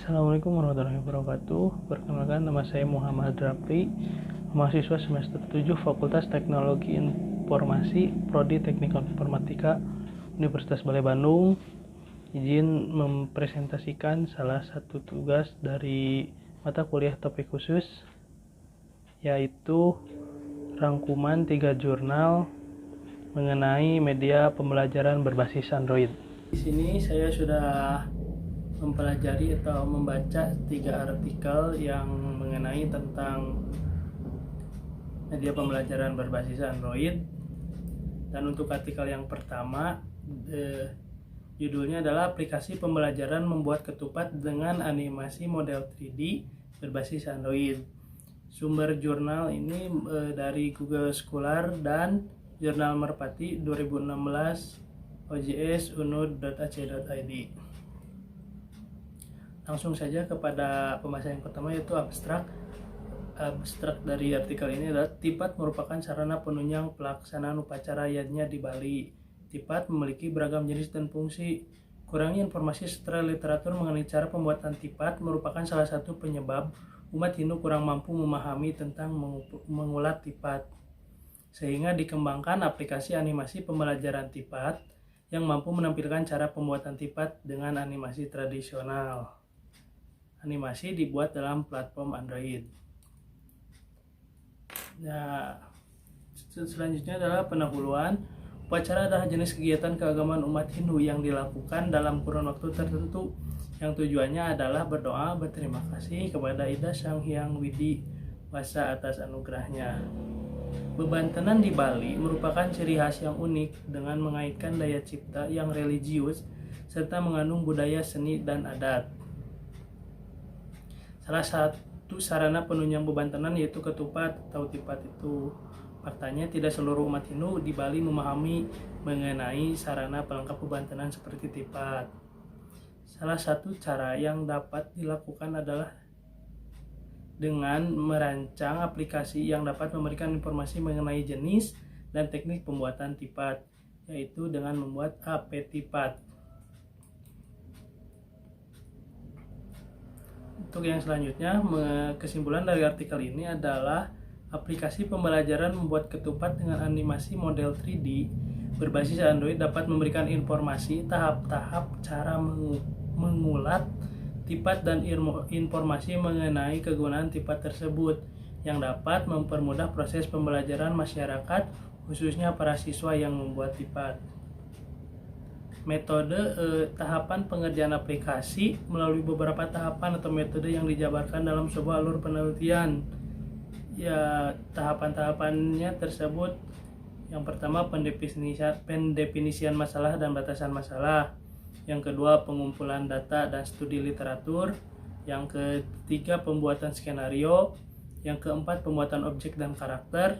Assalamualaikum warahmatullahi wabarakatuh. Perkenalkan, nama saya Muhammad Rafli, mahasiswa semester 7 Fakultas Teknologi Informasi Prodi Teknik Informatika Universitas Balai Bandung. Izin mempresentasikan salah satu tugas dari mata kuliah topik khusus, yaitu rangkuman 3 jurnal mengenai media pembelajaran berbasis Android. Di sini saya sudah mempelajari atau membaca 3 artikel yang mengenai tentang media pembelajaran berbasis Android. Dan untuk artikel yang pertama, judulnya adalah aplikasi pembelajaran membuat ketupat dengan animasi model 3D berbasis Android. Sumber jurnal ini dari Google Scholar dan Jurnal Merpati 2016 OJS unud.ac.id. Langsung saja kepada pembahasan yang pertama, yaitu abstrak. Abstrak dari artikel ini adalah TIPAD merupakan sarana penunjang pelaksanaan upacara yajna di Bali. TIPAD memiliki beragam jenis dan fungsi. Kurangnya informasi secara literatur mengenai cara pembuatan TIPAD merupakan salah satu penyebab umat Hindu kurang mampu memahami tentang mengulat TIPAD. Sehingga dikembangkan aplikasi animasi pembelajaran TIPAD yang mampu menampilkan cara pembuatan TIPAD dengan animasi tradisional. Animasi dibuat dalam platform Android. Nah, selanjutnya adalah pendahuluan. Upacara adalah jenis kegiatan keagamaan umat Hindu yang dilakukan dalam kurun waktu tertentu, yang tujuannya adalah berdoa berterima kasih kepada Ida Sang Hyang Widi Wasa atas anugerahnya. Bebantenan di Bali merupakan ciri khas yang unik dengan mengaitkan daya cipta yang religius serta mengandung budaya seni dan adat. Salah satu sarana penunjang bebantenan yaitu ketupat atau TIPAD itu. Faktanya tidak seluruh umat Hindu di Bali memahami mengenai sarana pelengkap bebantenan seperti TIPAD. Salah satu cara yang dapat dilakukan adalah dengan merancang aplikasi yang dapat memberikan informasi mengenai jenis dan teknik pembuatan TIPAD, yaitu dengan membuat app TIPAD. Untuk yang selanjutnya, kesimpulan dari artikel ini adalah aplikasi pembelajaran membuat ketupat dengan animasi model 3D berbasis Android dapat memberikan informasi tahap-tahap cara mengulat TIPAD dan informasi mengenai kegunaan TIPAD tersebut yang dapat mempermudah proses pembelajaran masyarakat, khususnya para siswa yang membuat TIPAD. Metode tahapan pengerjaan aplikasi melalui beberapa tahapan atau metode yang dijabarkan dalam sebuah alur penelitian. Ya, tahapan-tahapannya tersebut, yang pertama pendefinisian masalah dan batasan masalah. Yang kedua, pengumpulan data dan studi literatur. Yang ketiga, pembuatan skenario. Yang keempat, pembuatan objek dan karakter.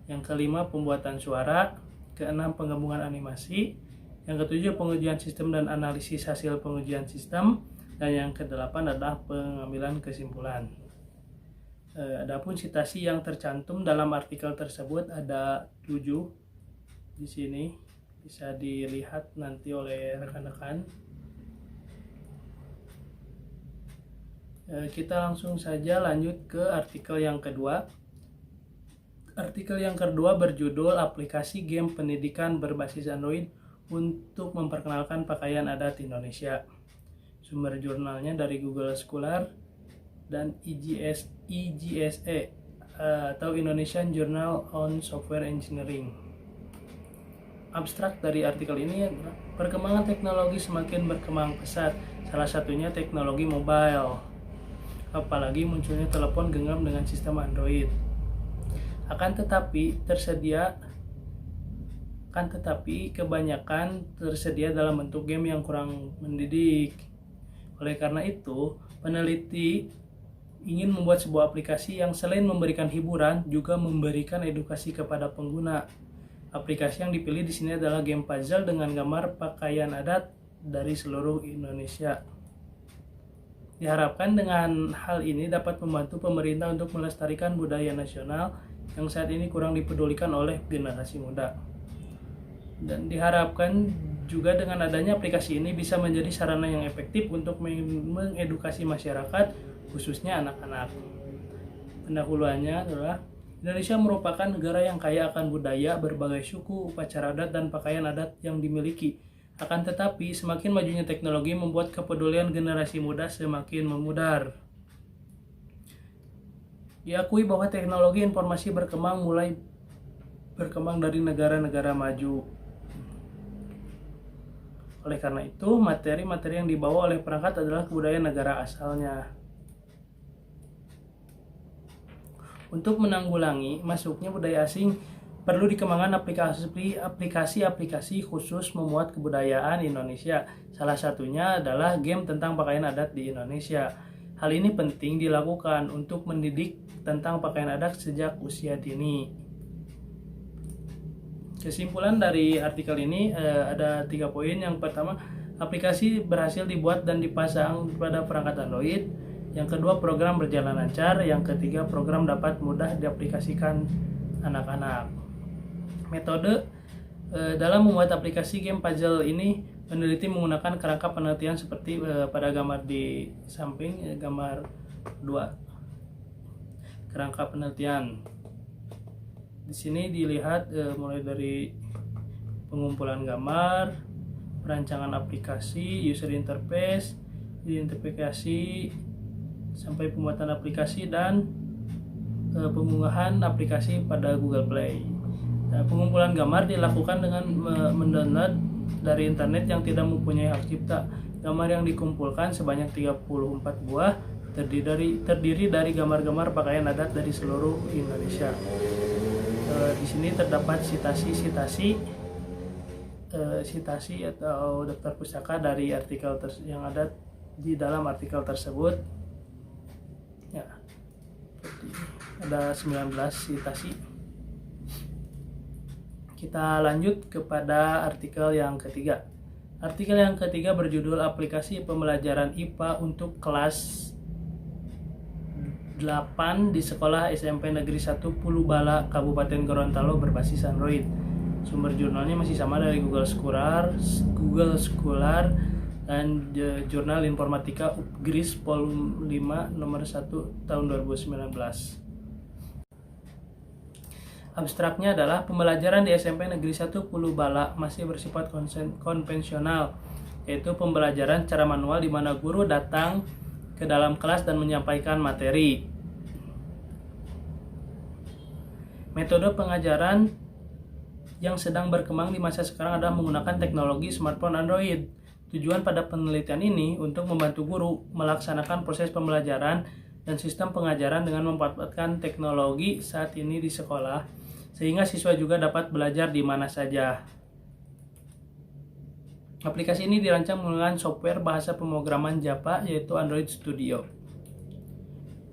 Yang kelima, pembuatan suara. Keenam, penggabungan animasi. Yang ketujuh, pengujian sistem dan analisis hasil pengujian sistem. Dan yang kedelapan adalah pengambilan kesimpulan. Adapun citasi yang tercantum dalam artikel tersebut ada 7 di sini, bisa dilihat nanti oleh rekan-rekan. Kita langsung saja lanjut ke artikel yang kedua. Artikel yang kedua berjudul aplikasi game pendidikan berbasis Android untuk memperkenalkan pakaian adat Indonesia. Sumber jurnalnya dari Google Scholar dan IGSE atau Indonesian Journal on Software Engineering. Abstrak dari artikel ini adalah perkembangan teknologi semakin berkembang pesat, salah satunya teknologi mobile, apalagi munculnya telepon genggam dengan sistem Android. Akan tetapi kebanyakan tersedia dalam bentuk game yang kurang mendidik. Oleh karena itu, peneliti ingin membuat sebuah aplikasi yang selain memberikan hiburan juga memberikan edukasi kepada pengguna. Aplikasi yang dipilih di sini adalah game puzzle dengan gambar pakaian adat dari seluruh Indonesia. Diharapkan dengan hal ini dapat membantu pemerintah untuk melestarikan budaya nasional yang saat ini kurang dipedulikan oleh generasi muda. Dan diharapkan Juga dengan adanya aplikasi ini bisa menjadi sarana yang efektif untuk mengedukasi masyarakat, khususnya anak-anak. Pendahuluannya adalah Indonesia merupakan negara yang kaya akan budaya, berbagai suku, upacara adat, dan pakaian adat yang dimiliki. Akan tetapi, semakin majunya teknologi membuat kepedulian generasi muda semakin memudar. Diakui bahwa teknologi informasi mulai berkembang dari negara-negara maju. Oleh karena itu, materi-materi yang dibawa oleh perangkat adalah kebudayaan negara asalnya. Untuk menanggulangi masuknya budaya asing, perlu dikembangkan aplikasi-aplikasi khusus memuat kebudayaan Indonesia. Salah satunya adalah game tentang pakaian adat di Indonesia. Hal ini penting dilakukan untuk mendidik tentang pakaian adat sejak usia dini. Kesimpulan dari artikel ini ada 3 poin. Yang pertama, aplikasi berhasil dibuat dan dipasang pada perangkat Android. Yang kedua, program berjalan lancar. Yang ketiga, program dapat mudah diaplikasikan anak-anak. Metode dalam membuat aplikasi game puzzle ini, peneliti menggunakan kerangka penelitian seperti pada gambar di samping, gambar 2. Kerangka penelitian. Di sini dilihat mulai dari pengumpulan gambar, perancangan aplikasi, user interface, identifikasi, sampai pembuatan aplikasi dan pengunggahan aplikasi pada Google Play. Nah, pengumpulan gambar dilakukan dengan mendownload dari internet yang tidak mempunyai hak cipta. Gambar yang dikumpulkan sebanyak 34 buah terdiri dari gambar-gambar pakaian adat dari seluruh Indonesia. Di sini terdapat sitasi atau daftar pustaka dari artikel yang ada di dalam artikel tersebut. Ya, ada 19 sitasi. Kita lanjut kepada artikel yang ketiga. Artikel yang ketiga berjudul Aplikasi Pembelajaran IPA untuk kelas 8 di Sekolah SMP Negeri 1 Pulubala, Kabupaten Gorontalo berbasis Android. Sumber jurnalnya masih sama dari Google Scholar dan Jurnal Informatika Upgris Volume 5 nomor 1 tahun 2019. Abstraknya adalah pembelajaran di SMP Negeri 1 Pulubala masih bersifat konvensional, yaitu pembelajaran secara manual di mana guru datang ke dalam kelas dan menyampaikan materi. Metode pengajaran yang sedang berkembang di masa sekarang adalah menggunakan teknologi smartphone Android. Tujuan pada penelitian ini untuk membantu guru melaksanakan proses pembelajaran dan sistem pengajaran dengan memanfaatkan teknologi saat ini di sekolah, sehingga siswa juga dapat belajar di mana saja. Aplikasi ini dirancang menggunakan software bahasa pemrograman Java, yaitu Android Studio.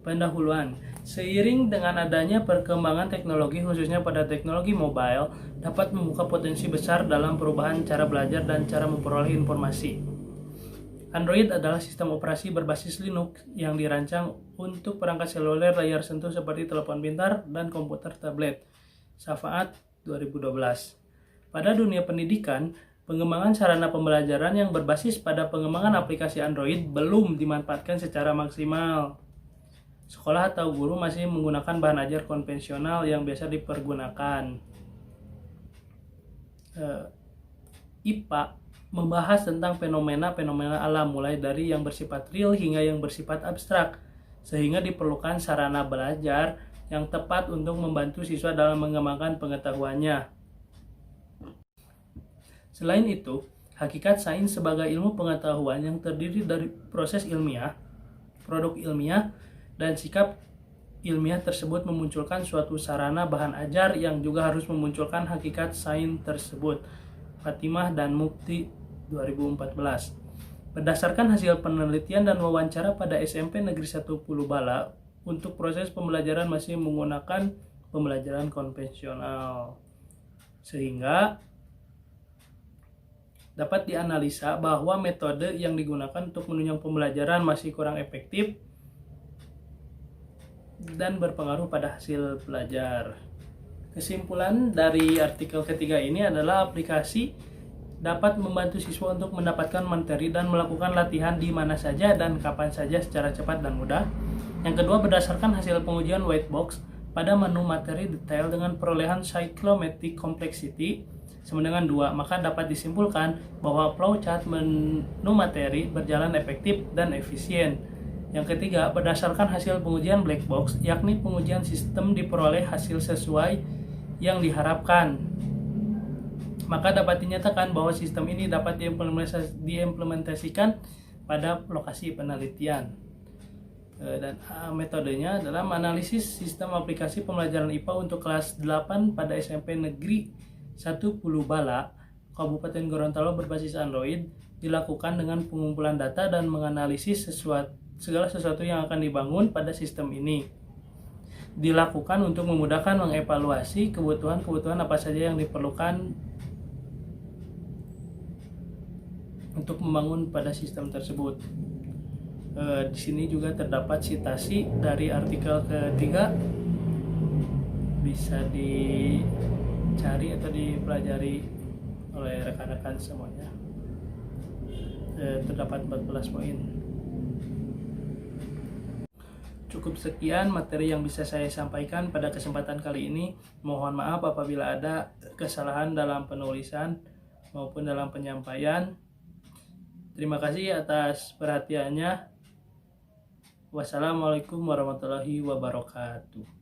Pendahuluan. Seiring dengan adanya perkembangan teknologi, khususnya pada teknologi mobile, dapat membuka potensi besar dalam perubahan cara belajar dan cara memperoleh informasi. Android adalah sistem operasi berbasis Linux yang dirancang untuk perangkat seluler layar sentuh seperti telepon pintar dan komputer tablet. Safaat 2012. Pada dunia pendidikan, pengembangan sarana pembelajaran yang berbasis pada pengembangan aplikasi Android belum dimanfaatkan secara maksimal. Sekolah atau guru masih menggunakan bahan ajar konvensional yang biasa dipergunakan. IPA membahas tentang fenomena-fenomena alam mulai dari yang bersifat real hingga yang bersifat abstrak, sehingga diperlukan sarana belajar yang tepat untuk membantu siswa dalam mengembangkan pengetahuannya. Selain itu, hakikat sains sebagai ilmu pengetahuan yang terdiri dari proses ilmiah, produk ilmiah, dan sikap ilmiah tersebut memunculkan suatu sarana bahan ajar yang juga harus memunculkan hakikat sains tersebut. Fatimah dan Mukti 2014. Berdasarkan hasil penelitian dan wawancara pada SMP Negeri 1 Pulubala, untuk proses pembelajaran masih menggunakan pembelajaran konvensional, sehingga dapat dianalisa bahwa metode yang digunakan untuk menunjang pembelajaran masih kurang efektif dan berpengaruh pada hasil belajar. Kesimpulan dari artikel ketiga ini adalah aplikasi dapat membantu siswa untuk mendapatkan materi dan melakukan latihan di mana saja dan kapan saja secara cepat dan mudah. Yang kedua, berdasarkan hasil pengujian white box pada menu materi detail dengan perolehan cyclomatic complexity sama dengan 2, maka dapat disimpulkan bahwa flowchart menu materi berjalan efektif dan efisien. Yang ketiga, berdasarkan hasil pengujian black box, yakni pengujian sistem diperoleh hasil sesuai yang diharapkan, maka dapat dinyatakan bahwa sistem ini dapat diimplementasikan pada lokasi penelitian. Dan metodenya adalah menganalisis sistem aplikasi pembelajaran IPA untuk kelas 8 pada SMP Negeri 1 Pulubala, Kabupaten Gorontalo berbasis Android, dilakukan dengan pengumpulan data dan menganalisis segala sesuatu yang akan dibangun pada sistem ini. Dilakukan untuk memudahkan mengevaluasi kebutuhan apa saja yang diperlukan untuk membangun pada sistem tersebut. Di sini juga terdapat citasi dari artikel ketiga, bisa dicari atau dipelajari oleh rekan-rekan semuanya. Terdapat 14 poin. Cukup sekian materi yang bisa saya sampaikan pada kesempatan kali ini. Mohon maaf apabila ada kesalahan dalam penulisan maupun dalam penyampaian. Terima kasih atas perhatiannya. Wassalamualaikum warahmatullahi wabarakatuh.